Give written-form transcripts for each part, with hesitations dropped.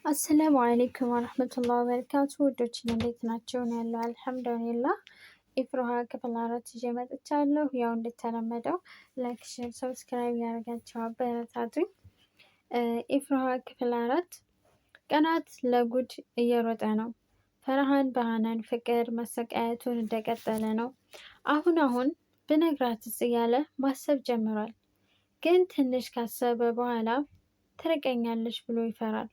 አሰላሙ አለይኩም ወረህመቱላሂ ወበረካቱ። ውዶች እንዴት ናቸው? ነው ያለው አልሐምዱሊላህ። ኢፍሮሃ ክፍል 4 ይዤ መጥቻለሁ። ያው እንደተለመደው ላይክ፣ ሼር፣ ሰብስክራይብ ያደርጋቸው አበረታቱኝ። ኢፍሮሃ ክፍል 4 ቀናት ለጉድ እየሮጠ ነው። ፈርሃን በሃናን ፍቅር መሰቃየቱን እንደቀጠለ ነው። አሁን ብነግራትስ እያለ ማሰብ ጀምሯል። ግን ትንሽ ካሰበ በኋላ ትርቀኛለች ብሎ ይፈራል።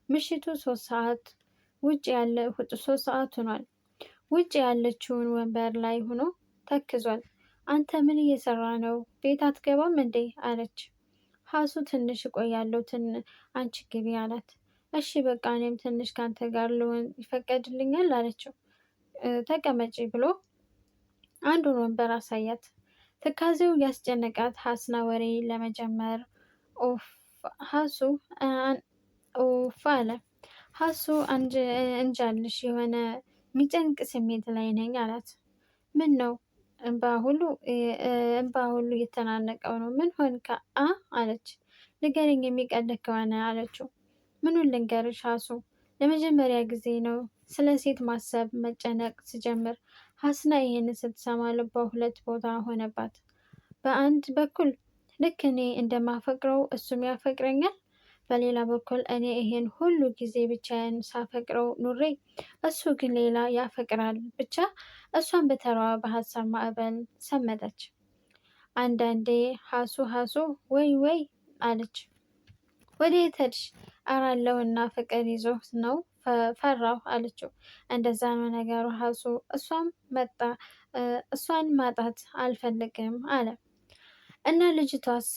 ምሽቱ 3 ሰዓት ሆኗል። ውጭ ያለችውን ወንበር ላይ ሆኖ ተክዟል። አንተ ምን እየሰራ ነው? ቤት አትገባም እንዴ? አለች። ሀሱ ትንሽ እቆያለሁ አንቺ ግቢ አላት። እሺ በቃ እኔም ትንሽ ካንተ ጋር ልሆን ይፈቀድልኛል አለችው። ተቀመጪ ብሎ አንዱን ወንበር አሳያት። ትካዜው ያስጨነቃት ሀስና ወሬ ለመጀመር ሀሱ ኡፍ አለ። ሀሱ እንጃልሽ የሆነ የሚጨንቅ ስሜት ላይ ነኝ አላት። ምን ነው? እንባ ሁሉ እየተናነቀው ነው። ምን ሆንክ አለች። ንገረኝ የሚቀልህ ከሆነ አለችው። ምኑን ልንገርሽ ሀሱ? ለመጀመሪያ ጊዜ ነው ስለ ሴት ማሰብ መጨነቅ ስጀምር። ሀስና ይሄን ስትሰማ ልቧ ሁለት ቦታ ሆነባት። በአንድ በኩል ልክ እኔ እንደማፈቅረው እሱም ያፈቅረኛል። በሌላ በኩል እኔ ይሄን ሁሉ ጊዜ ብቻዬን ሳፈቅረው ኑሬ እሱ ግን ሌላ ያፈቅራል። ብቻ እሷን በተራዋ በሀሳብ ማዕበል ሰመጠች። አንዳንዴ ሀሱ ወይ አለች። ወዴት ሄድሽ? አራለው እና ፍቅር ይዞ ነው ፈራሁ አለችው። እንደዛ ነው ነገሩ ሀሱ። እሷን ማጣት አልፈልግም አለ። እና ልጅቷስ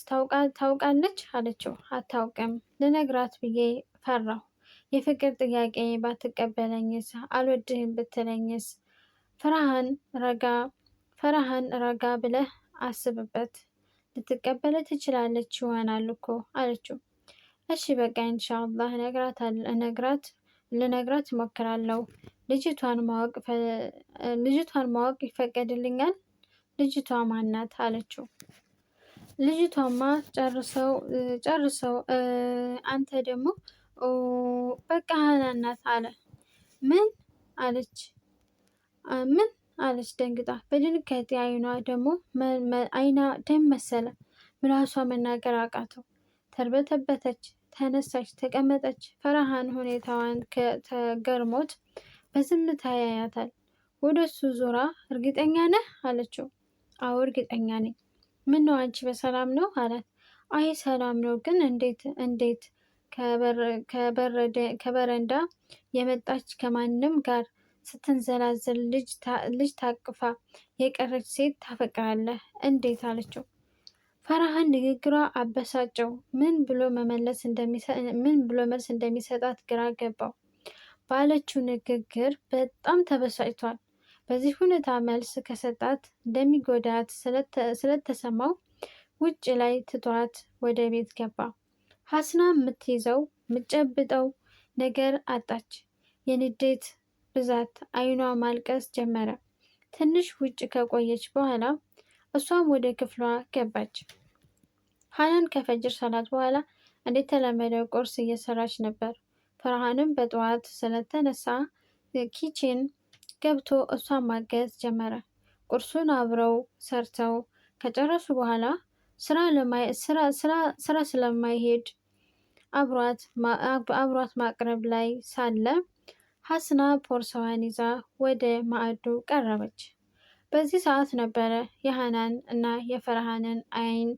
ታውቃለች አለችው። አታውቅም። ልነግራት ብዬ ፈራሁ። የፍቅር ጥያቄ ባትቀበለኝስ? አልወድህም ብትለኝስ? ፈርሃን ረጋ ብለህ አስብበት። ልትቀበለ ትችላለች ይሆናል እኮ አለችው። እሺ በቃ ኢንሻአላህ ልነግራት እሞክራለሁ። ልጅቷን ማወቅ ይፈቀድልኛል? ልጅቷ ማናት አለችው። ልጅቷማ ጨርሰው አንተ ደግሞ በቃ ሃናን ናት አለ። ምን አለች ደንግጣ። በድንጋጤ አይኗ ደም መሰለ። ምላሷ መናገር አቃተው። ተርበተበተች፣ ተነሳች፣ ተቀመጠች። ፈርሃን ሁኔታዋን ተገርሞት በዝምታ ያያታል። ወደሱ ዞራ እርግጠኛ ነህ አለችው። አዎ እርግጠኛ ነኝ። ምን ነው አንቺ በሰላም ነው አላት። አይ ሰላም ነው፣ ግን እንዴት ከበረንዳ የመጣች ከማንም ጋር ስትንዘላዘል ልጅ ታቅፋ የቀረች ሴት ታፈቅራለህ እንዴት አለችው። ፈርሃን ንግግሯ አበሳጨው። ምን ብሎ መልስ እንደሚሰጣት ግራ ገባው። ባለችው ንግግር በጣም ተበሳጭቷል። በዚህ ሁኔታ መልስ ከሰጣት እንደሚጎዳት ስለተሰማው ውጭ ላይ ትቷት ወደ ቤት ገባ። ሀስና የምትይዘው የምትጨብጠው ነገር አጣች። የንዴት ብዛት አይኗ ማልቀስ ጀመረ። ትንሽ ውጭ ከቆየች በኋላ እሷም ወደ ክፍሏ ገባች። ሃናን ከፈጅር ሰላት በኋላ እንደተለመደው ቁርስ እየሰራች ነበር። ፈርሃንም በጠዋት ስለተነሳ ኪችን ገብቶ እሷን ማገዝ ጀመረ። ቁርሱን አብረው ሰርተው ከጨረሱ በኋላ ስራ ስለማይሄድ አብሯት ማቅረብ ላይ ሳለ ሀስና ቦርሳዋን ይዛ ወደ ማዕዱ ቀረበች። በዚህ ሰዓት ነበረ የሃናን እና የፈርሃንን አይን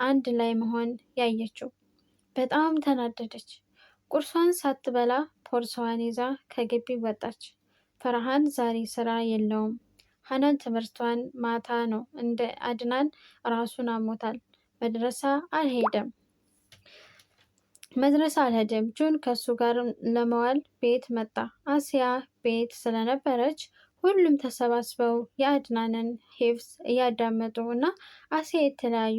አንድ ላይ መሆን ያየችው። በጣም ተናደደች። ቁርሷን ሳትበላ ቦርሳዋን ይዛ ከግቢ ወጣች። ፈርሃን ዛሬ ስራ የለውም። ሃናን ትምህርቷን ማታ ነው። እንደ አድናን ራሱን አሞታል። መድረሳ አልሄደም። ጁን ከሱ ጋር ለመዋል ቤት መጣ። አሲያ ቤት ስለነበረች ሁሉም ተሰባስበው የአድናንን ሂፍዝ እያዳመጡ እና አሲያ የተለያዩ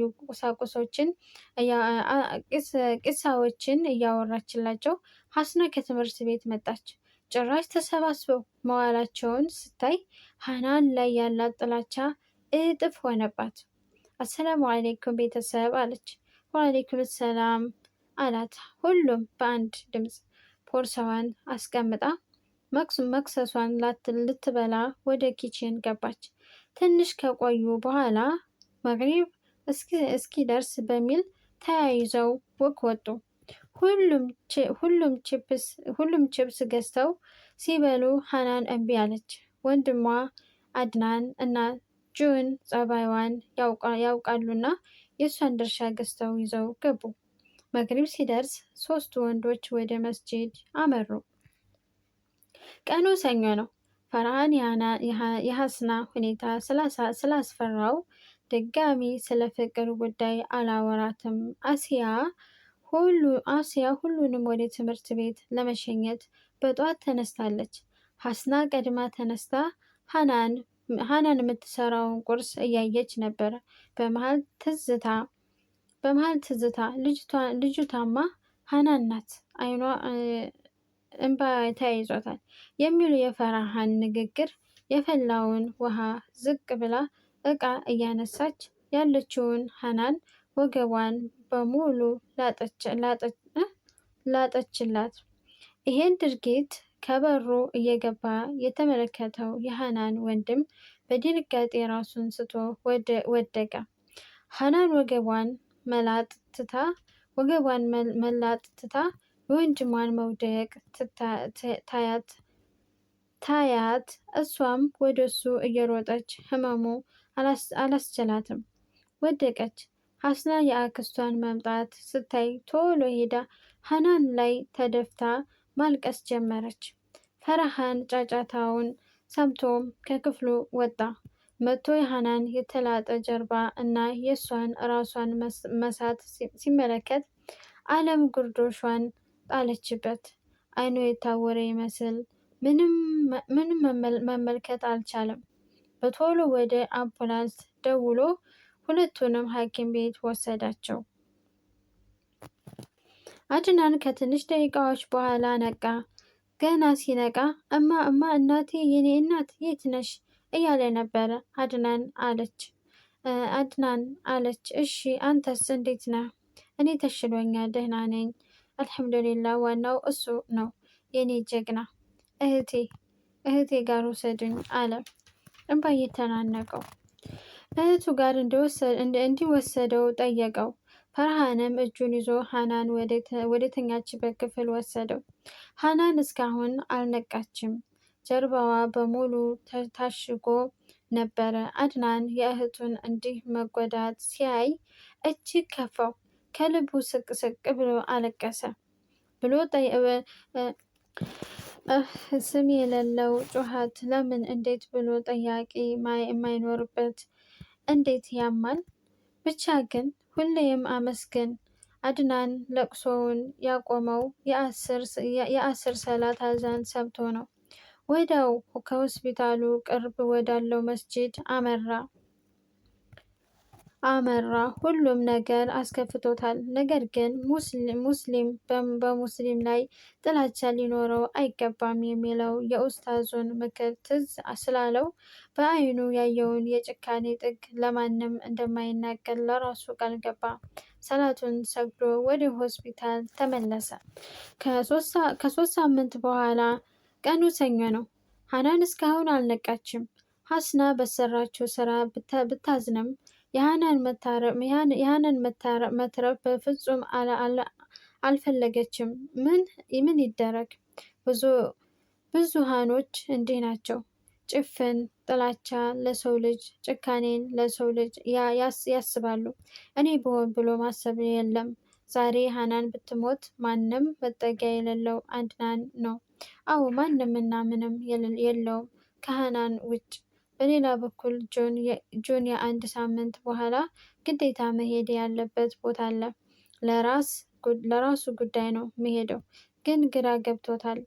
ቂሳዎችን እያወራችላቸው ሀስና ከትምህርት ቤት መጣች። ጭራሽ ተሰባስበው መዋላቸውን ስታይ ሃናን ላይ ያላት ጥላቻ እጥፍ ሆነባት። አሰላሙ አለይኩም ቤተሰብ አለች። ወአለይኩም ሰላም አላት። ሁሉም በአንድ ድምፅ። ቦርሳዋን አስቀምጣ መክሰሷን ልትበላ ወደ ኪችን ገባች። ትንሽ ከቆዩ በኋላ መግሪብ እስኪደርስ በሚል ተያይዘው ወክ ወጡ። ሁሉም ቺፕስ ገዝተው ሲበሉ ሀናን እምቢ አለች። ወንድሟ አድናን እና ጁን ጸባይዋን ያውቃሉና የእሷን ድርሻ ገዝተው ይዘው ገቡ። መግሪብ ሲደርስ ሶስቱ ወንዶች ወደ መስጂድ አመሩ። ቀኑ ሰኞ ነው። ፈርሃን የሀስና ሁኔታ ስላስፈራው ድጋሚ ስለ ፍቅር ጉዳይ አላወራትም። አሲያ ሁሉንም ወደ ትምህርት ቤት ለመሸኘት በጧት ተነስታለች። ሀስና ቀድማ ተነስታ ሀናን የምትሰራውን ቁርስ እያየች ነበረ። በመሀል ትዝታ ልጅቷማ ሀናን ናት፣ አይኗ እንባ ተያይዟታል የሚሉ የፈርሃን ንግግር የፈላውን ውሃ ዝቅ ብላ እቃ እያነሳች ያለችውን ሀናን ወገቧን በሙሉ ላጠችላት። ይሄን ድርጊት ከበሩ እየገባ የተመለከተው የሀናን ወንድም በድንጋጤ ራሱን ስቶ ወደቀ። ሀናን ወገቧን መላጥ ትታ የወንድሟን መውደቅ ታያት። እሷም ወደሱ እየሮጠች ህመሙ አላስችላትም፣ ወደቀች። ሀስና የአክስቷን መምጣት ስታይ ቶሎ ሄዳ ሀናን ላይ ተደፍታ ማልቀስ ጀመረች። ፈርሃን ጫጫታውን ሰምቶም ከክፍሉ ወጣ። መቶ የሀናን የተላጠ ጀርባ እና የእሷን ራሷን መሳት ሲመለከት ዓለም ግርዶሿን ጣለችበት። አይኑ የታወረ ይመስል ምንም መመልከት አልቻለም። በቶሎ ወደ አምቡላንስ ደውሎ ሁለቱንም ሐኪም ቤት ወሰዳቸው። አድናን ከትንሽ ደቂቃዎች በኋላ ነቃ። ገና ሲነቃ እማ እናቴ፣ የኔ እናት የት ነሽ እያለ ነበረ። አድናን አለች። እሺ አንተስ እንዴት ነህ? እኔ ተሽሎኛል፣ ደህና ነኝ አልሐምዱሊላ። ዋናው እሱ ነው የኔ ጀግና። እህቴ ጋር ውሰዱኝ አለ እንባ እየተናነቀው። እህቱ ጋር እንዲወሰደው ጠየቀው። ፈርሃንም እጁን ይዞ ሀናን ወደ ተኛችበት ክፍል ወሰደው። ሀናን እስካሁን አልነቃችም። ጀርባዋ በሙሉ ታሽጎ ነበረ። አድናን የእህቱን እንዲህ መጎዳት ሲያይ እጅግ ከፋው። ከልቡ ስቅ ብሎ አለቀሰ። ስም የሌለው ጩኸት ለምን እንዴት ብሎ ጠያቂ የማይኖርበት እንዴት ያማል። ብቻ ግን ሁሌም አመስግን። አድናን ለቅሶውን ያቆመው የአስር ሰላት አዛን ሰምቶ ነው። ወዲያው ከሆስፒታሉ ቅርብ ወዳለው መስጂድ አመራ። ሁሉም ነገር አስከፍቶታል። ነገር ግን ሙስሊም በሙስሊም ላይ ጥላቻ ሊኖረው አይገባም የሚለው የኡስታዙን ምክር ትዝ ስላለው በአይኑ ያየውን የጭካኔ ጥግ ለማንም እንደማይናገር ለራሱ ቃል ገባ። ሰላቱን ሰግዶ ወደ ሆስፒታል ተመለሰ። ከሶስት ሳምንት በኋላ ቀኑ ሰኞ ነው። ሀናን እስካሁን አልነቃችም። ሀስና በሰራችው ስራ ብታዝንም የሀናን መትረፍ በፍጹም አልፈለገችም። ምን ይደረግ፣ ብዙሃኖች እንዲህ ናቸው። ጭፍን ጥላቻ ለሰው ልጅ፣ ጭካኔን ለሰው ልጅ ያስባሉ። እኔ ብሆን ብሎ ማሰብ የለም። ዛሬ ሀናን ብትሞት ማንም መጠጊያ የሌለው አድናን ነው። አዎ ማንም እና ምንም የለውም ከሀናን ውጭ። በሌላ በኩል ጆን የአንድ ሳምንት በኋላ ግዴታ መሄድ ያለበት ቦታ አለ። ለራሱ ጉዳይ ነው መሄደው፣ ግን ግራ ገብቶታል።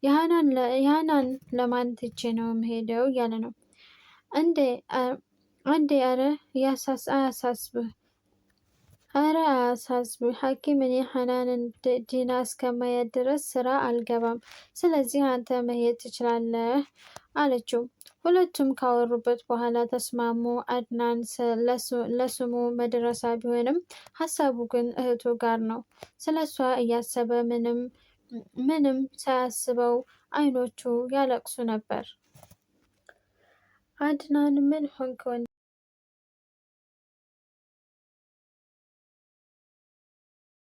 የሀናን ለማን ትቼ ነው መሄደው እያለ ነው። አንዴ አረ አያሳስብህ፣ ሐኪም እኔ ሀናንን ዲና እስከማያት ድረስ ስራ አልገባም። ስለዚህ አንተ መሄድ ትችላለህ አለችው። ሁለቱም ካወሩበት በኋላ ተስማሙ። አድናን ለስሙ መድረሳ ቢሆንም ሀሳቡ ግን እህቱ ጋር ነው። ስለ እሷ እያሰበ ምንም ሳያስበው አይኖቹ ያለቅሱ ነበር። አድናን ምን ሆንክ